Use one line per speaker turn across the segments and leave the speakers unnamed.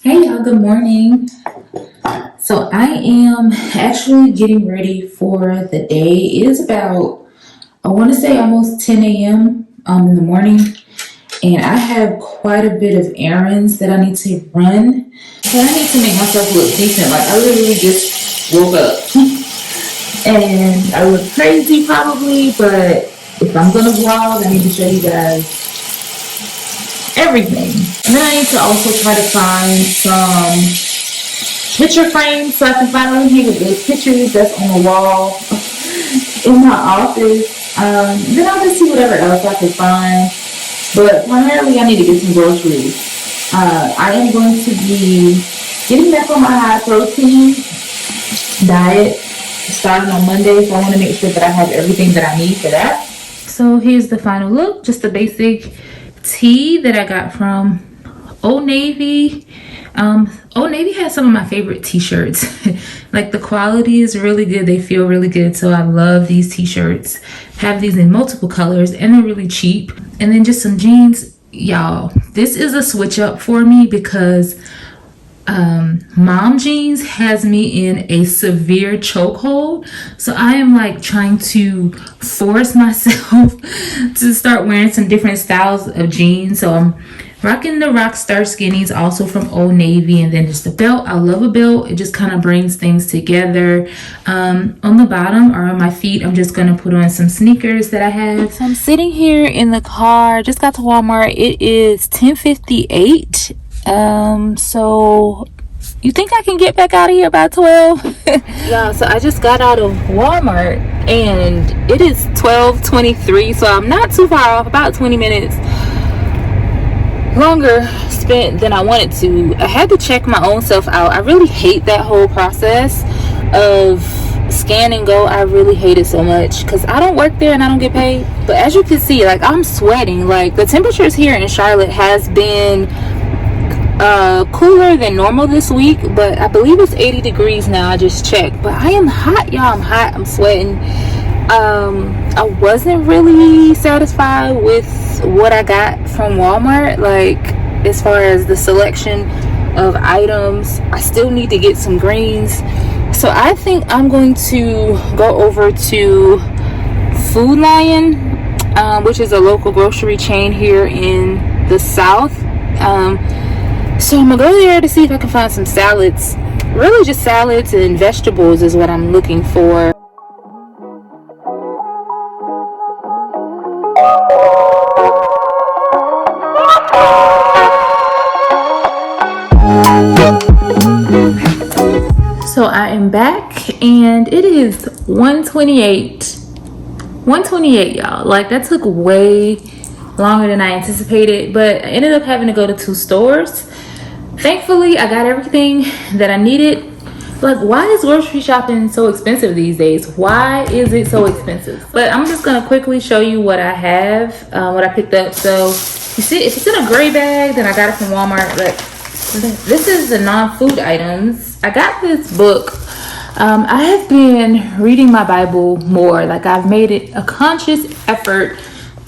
Hey y'all, good morning. So I am actually getting ready for the day. It is about, I want to say almost 10 a.m. In the morning, and I have quite a bit of errands that I need to run. So I need to make myself look decent. Like I literally just woke up and I look crazy probably, but if I'm gonna vlog, I need to show you guys everything. And then I need to also try to find some picture frames so I can finally hang with those pictures that's on the wall in my office. Then I'll just see whatever else I can find. But primarily I need to get some groceries. I am going to be getting back on my high protein diet starting on Monday, so I want to make sure that I have everything that I need for that. So here's the final look, just the basic tee that I got from Old Navy. Old Navy has some of my favorite t-shirts. Like the quality is really good, they feel really good, so I love these t-shirts. Have these in multiple colors and they're really cheap. And then just some jeans. Y'all, this is a switch up for me because mom jeans has me in a severe chokehold, so I am like trying to force myself to start wearing some different styles of jeans. So I'm rocking the Rockstar skinnies, also from Old Navy, and then just the belt. I love a belt, it just kind of brings things together. On the bottom or on my feet, I'm just gonna put on some sneakers that I have. So I'm sitting here in the car, just got to Walmart. It is 10:58. So you think I can get back out of here by 12? Yeah, so I just got out of Walmart and it is 12:23, so I'm not too far off, about 20 minutes longer spent than I wanted to. I had to check my own self out. I really hate that whole process of scan and go. I really hate it so much because I don't work there and I don't get paid. But as you can see, like I'm sweating. Like the temperatures here in Charlotte has been cooler than normal this week, but I believe it's 80 degrees now. I just checked, but I am hot, y'all. I'm hot, I'm sweating. I wasn't really satisfied with what I got from Walmart, like as far as the selection of items. I still need to get some greens, so I think I'm going to go over to Food Lion, which is a local grocery chain here in the South. So I'm gonna go there to see if I can find some salads. Really just salads and vegetables is what I'm looking for. So I am back and it is 1:28. 1:28, y'all. Like that took way longer than I anticipated, but I ended up having to go to 2 stores. Thankfully, I got everything that I needed. Like, why is grocery shopping so expensive these days? Why is it so expensive? But I'm just gonna quickly show you what I have, what I picked up. So you see, if it's in a gray bag, then I got it from Walmart. But this is the non-food items. I got this book. I have been reading my Bible more. Like I've made it a conscious effort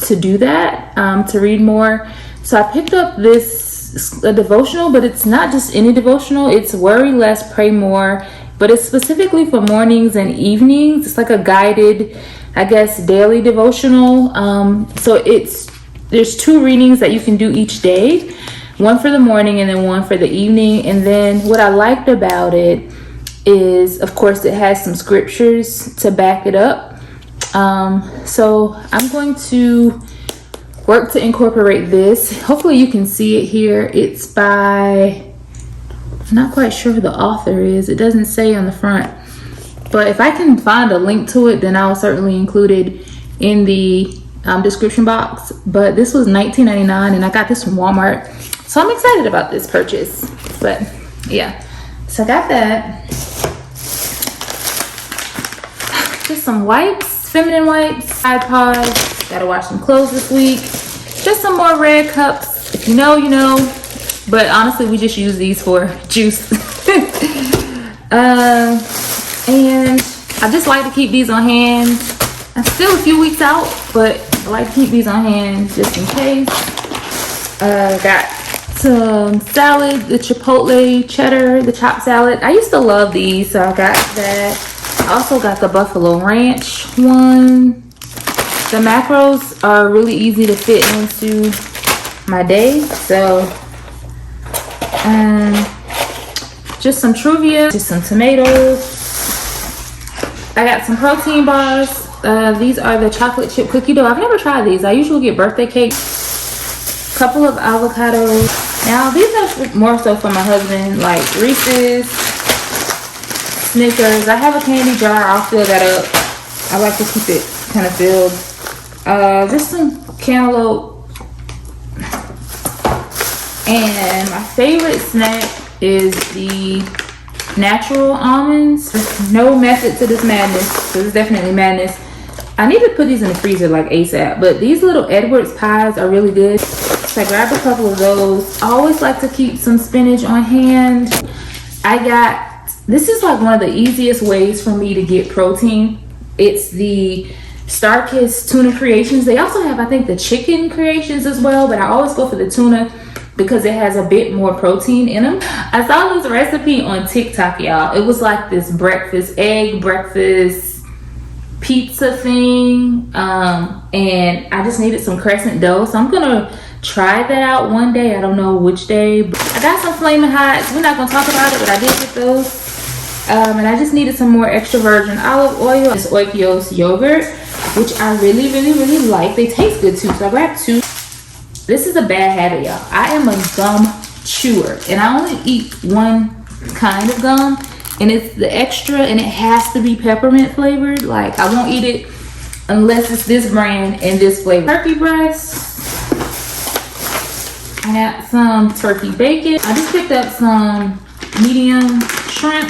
to do that, to read more. So I picked up a devotional, but it's not just any devotional. It's Worry Less, Pray More, but it's specifically for mornings and evenings. It's like a guided, I guess, daily devotional. So there's 2 readings that you can do each day, one for the morning and then one for the evening. And then what I liked about it is, of course, it has some scriptures to back it up. So I'm going to work to incorporate this. Hopefully you can see it here. It's by, I'm not quite sure who the author is. It doesn't say on the front, but if I can find a link to it, then I'll certainly include it in the description box. But this was $19.99 and I got this from Walmart, so I'm excited about this purchase. But yeah, so I got that. Just some wipes, feminine wipes, Tide Pods. Gotta wash some clothes this week. Just some more red cups. If you know, you know. But honestly, we just use these for juice. And I just like to keep these on hand. I'm still a few weeks out, but I like to keep these on hand just in case. Got some salad, the chipotle cheddar, the chopped salad. I used to love these, so I got that. I also got the buffalo ranch one. The macros are really easy to fit into my day, so just some Truvia, just some tomatoes. I got some protein bars. These are the chocolate chip cookie dough. I've never tried these. I usually get birthday cake. Couple of avocados. Now these are more so for my husband, like Reese's, Snickers. I have a candy jar. I'll fill that up. I like to keep it kind of filled. Just some cantaloupe. And my favorite snack is the natural almonds. There's no method to this madness. So it's definitely madness. I need to put these in the freezer like ASAP. But these little Edwards pies are really good. So I grabbed a couple of those. I always like to keep some spinach on hand. This is like one of the easiest ways for me to get protein. It's the Starkist Tuna Creations. They also have, I think, the chicken creations as well, but I always go for the tuna because it has a bit more protein in them. I saw this recipe on TikTok, y'all. It was like this egg breakfast pizza thing, and I just needed some crescent dough, so I'm gonna try that out one day. I don't know which day, but I got some Flaming Hots. We're not gonna talk about it, but I did get those. And I just needed some more extra virgin olive oil. This Oikos yogurt, which I really like. They taste good too, so I grabbed 2. This is a bad habit, y'all. I am a gum chewer, and I only eat one kind of gum, and it's the extra, and it has to be peppermint flavored. Like, I won't eat it unless it's this brand and this flavor. Turkey breast. I got some turkey bacon. I just picked up some medium shrimp.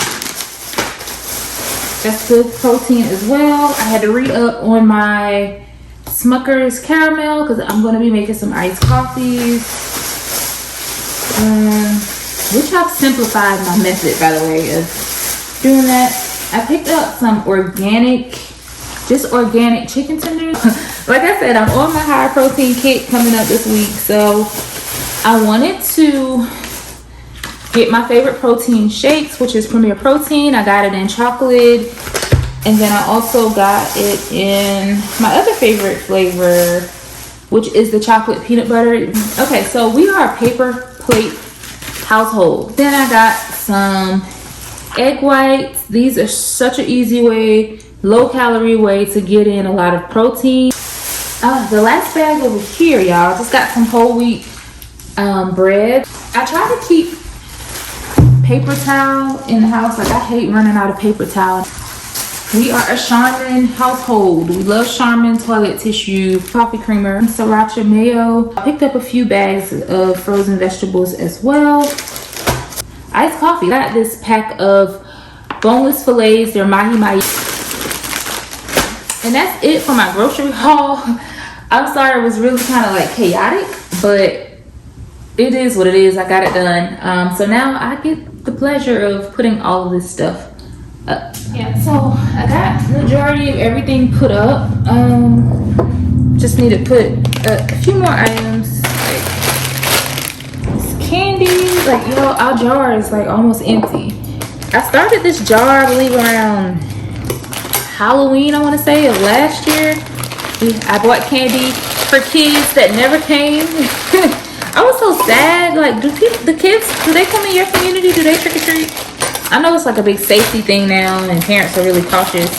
That's good protein as well. I had to re-up on my Smucker's caramel because I'm going to be making some iced coffees. Which I've simplified my method, by the way, of doing that. I picked up some organic chicken tenders. Like I said, I'm on my high protein kick coming up this week, so I wanted to get my favorite protein shakes, which is Premier Protein. I got it in chocolate, and then I also got it in my other favorite flavor, which is the chocolate peanut butter. Okay, so we are a paper plate household. Then I got some egg whites. These are such an easy way, low calorie way to get in a lot of protein. The last bag over here, y'all, just got some whole wheat bread. I try to keep paper towel in the house. Like, I hate running out of paper towel. We are a Charmin household. We love Charmin toilet tissue, coffee creamer, sriracha mayo. I picked up a few bags of frozen vegetables as well. Iced coffee. I got this pack of boneless fillets. They're mahi-mahi. And that's it for my grocery haul. I'm sorry, it was really kind of like chaotic, but it is what it is. I got it done. So now I get the pleasure of putting all of this stuff up. Yeah, so I got the majority of everything put up. Just need to put a few more items. Like this candy, like, you know, our jar is like almost empty. I started this jar, I believe, around Halloween, I want to say, of last year. I bought candy for kids that never came. I was so sad. Like, do the kids, do they come in your community? Do they trick or treat? I know it's like a big safety thing now, and parents are really cautious.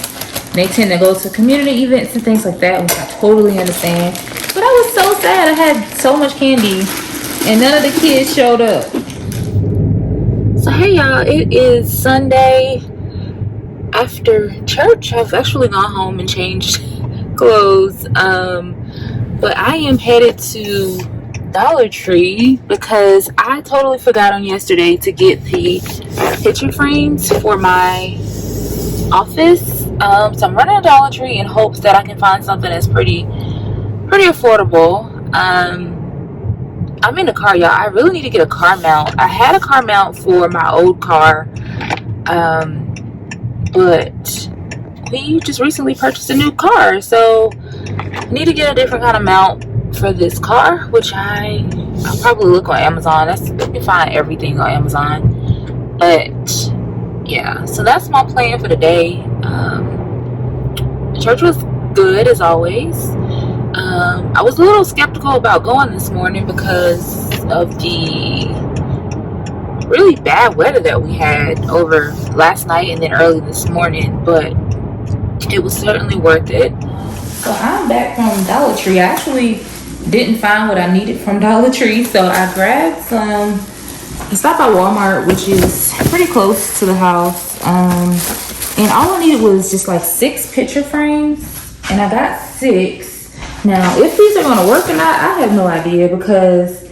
They tend to go to community events and things like that, which I totally understand. But I was so sad. I had so much candy, and none of the kids showed up. So hey y'all, it is Sunday after church. I've actually gone home and changed clothes, but I am headed to Dollar Tree because I totally forgot on yesterday to get the picture frames for my office. So I'm running to Dollar Tree in hopes that I can find something that's pretty affordable. I'm in the car, y'all. I really need to get a car mount. I had a car mount for my old car, but we just recently purchased a new car, so I need to get a different kind of mount. for this car, which I'll probably look on Amazon. You can find everything on Amazon. But yeah, so that's my plan for the day. The church was good as always. I was a little skeptical about going this morning because of the really bad weather that we had over last night and then early this morning, but it was certainly worth it. So I'm back from Dollar Tree. I actually didn't find what I needed from Dollar Tree, so I grabbed some. I stopped by Walmart, which is pretty close to the house, and all I needed was just like 6 picture frames, and I got 6. Now, if these are going to work or not, I have no idea, because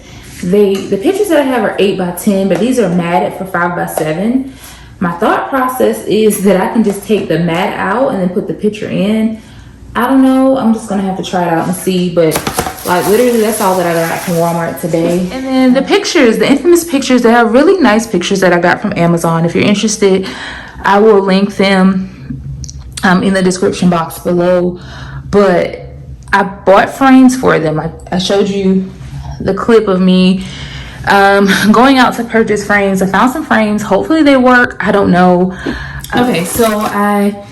the pictures that I have are 8x10, but these are matted for 5x7. My thought process is that I can just take the mat out and then put the picture in. I don't know. I'm just going to have to try it out and see, but like literally that's all that I got from Walmart today. And then the pictures, the infamous pictures, they have really nice pictures that I got from Amazon. If you're interested, I will link them in the description box below. But I bought frames for them. I showed you the clip of me going out to purchase frames. I found some frames. Hopefully they work. I don't know. Okay, so I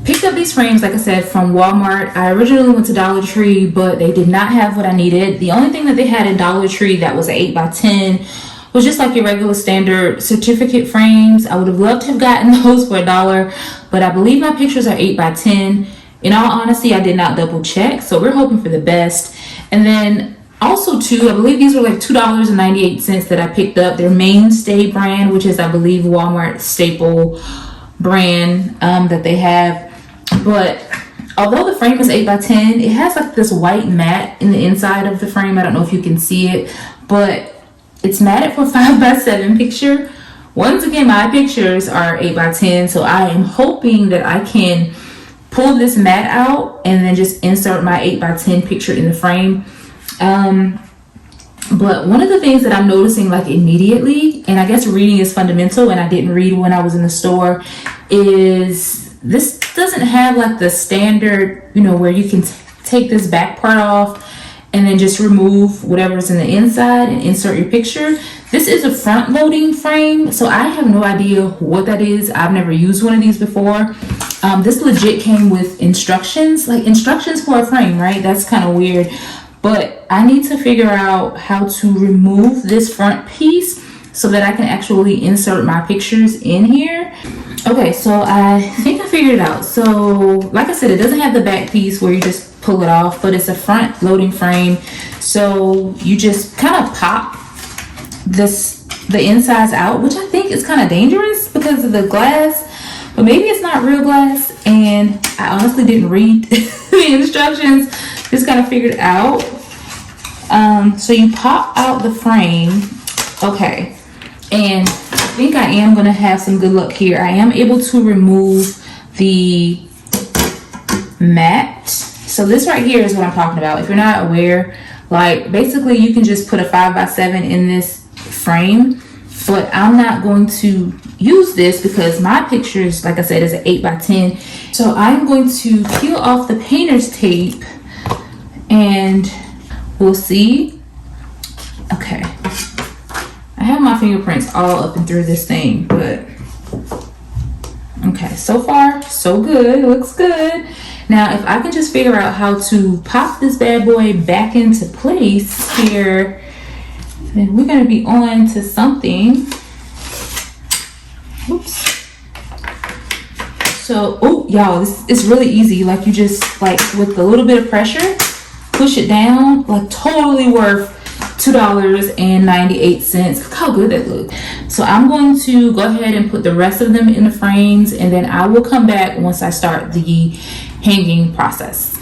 picked up these frames, like I said, from Walmart. I originally went to Dollar Tree, but they did not have what I needed. The only thing that they had in Dollar Tree that was 8x10 was just like your regular standard certificate frames. I would have loved to have gotten those for $1, but I believe my pictures are 8x10. In all honesty, I did not double check, so we're hoping for the best. And then also too, I believe these were like $2.98 that I picked up. Their Mainstay brand, which is I believe Walmart staple brand that they have. But although the frame is 8x10, it has like this white mat in the inside of the frame. I don't know if you can see it, but it's matted for 5x7 picture. Once again, my pictures are 8x10, so I am hoping that I can pull this mat out and then just insert my 8x10 picture in the frame. But one of the things that I'm noticing like immediately, and I guess reading is fundamental and I didn't read when I was in the store, is this doesn't have like the standard, where you can take this back part off and then just remove whatever's in the inside and insert your picture. This is a front loading frame, so I have no idea what that is. I've never used one of these before. This legit came with instructions for a frame, right? That's kind of weird. But I need to figure out how to remove this front piece so that I can actually insert my pictures in here. Okay, so I think I figured it out. So like I said, it doesn't have the back piece where you just pull it off, but it's a front loading frame. So you just kind of pop the insides out, which I think is kind of dangerous because of the glass, but maybe it's not real glass, and I honestly didn't read the instructions. Just kind of figured it out. So you pop out the frame. Okay, and I think I am gonna have some good luck here. I am able to remove the mat. So this right here is what I'm talking about. If you're not aware, like basically you can just put a 5x7 in this frame, but I'm not going to use this because my pictures, like I said, is an 8x10. So I'm going to peel off the painter's tape and we'll see. Okay, I have my fingerprints all up and through this thing, but okay, so far so good. It looks good. Now if I can just figure out how to pop this bad boy back into place here, then we're going to be on to something. Oops. So, oh y'all, this is really easy. Like you just like with a little bit of pressure, push it down. Like totally worth $2.98. Look how good that looks. So I'm going to go ahead and put the rest of them in the frames, and then I will come back once I start the hanging process.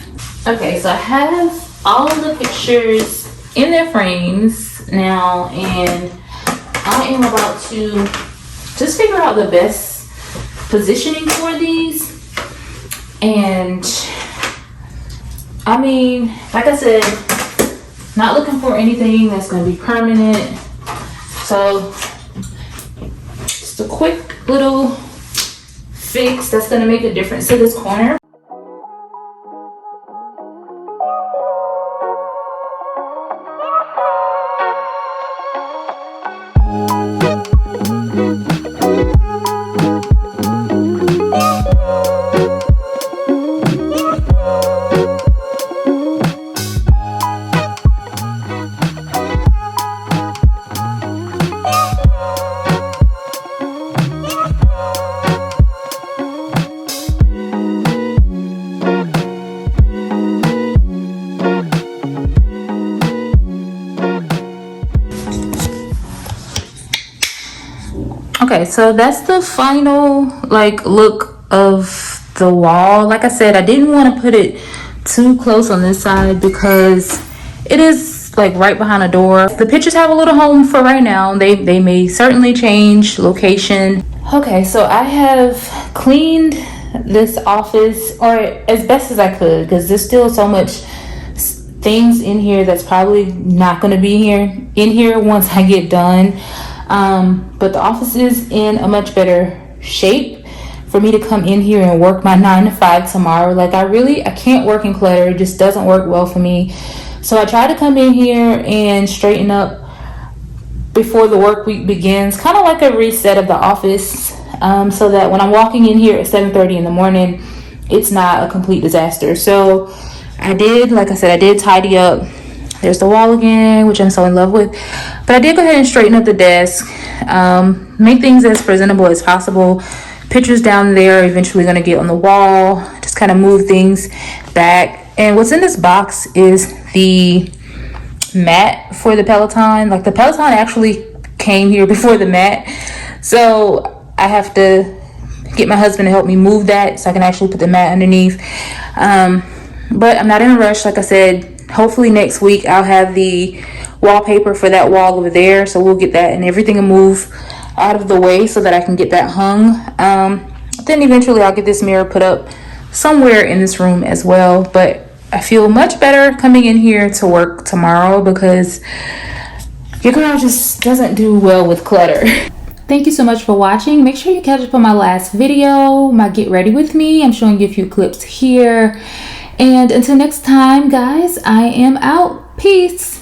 Okay, so I have all of the pictures in their frames now, and I am about to just figure out the best positioning for these. And I mean, like I said, not looking for anything that's going to be permanent. So just a quick little fix that's going to make a difference to this corner. Okay, so that's the final like look of the wall. Like I said, I didn't want to put it too close on this side because it is like right behind a door. The pictures have a little home for right now. They may certainly change location. Okay, so I have cleaned this office, or as best as I could, because there's still so much things in here that's probably not going to be in here once I get done. But the office is in a much better shape for me to come in here and work my 9 to 5 tomorrow. Like I can't work in clutter. It just doesn't work well for me. So I try to come in here and straighten up before the work week begins, kind of like a reset of the office, so that when I'm walking in here at 7:30 in the morning, it's not a complete disaster. So like I said, I did tidy up. There's the wall again, which I'm so in love with. But I did go ahead and straighten up the desk, make things as presentable as possible. Pictures down there are eventually going to get on the wall. Just kind of move things back. And what's in this box is the mat for the Peloton. Like the Peloton actually came here before the mat. So I have to get my husband to help me move that so I can actually put the mat underneath. But I'm not in a rush. Like I said, hopefully next week I'll have the wallpaper for that wall over there, so we'll get that and everything will move out of the way so that I can get that hung. Then eventually I'll get this mirror put up somewhere in this room as well. But I feel much better coming in here to work tomorrow because your girl just doesn't do well with clutter. Thank you so much for watching. Make sure you catch up on my last video, my get ready with me. I'm showing you a few clips here. And until next time, guys, I am out. Peace.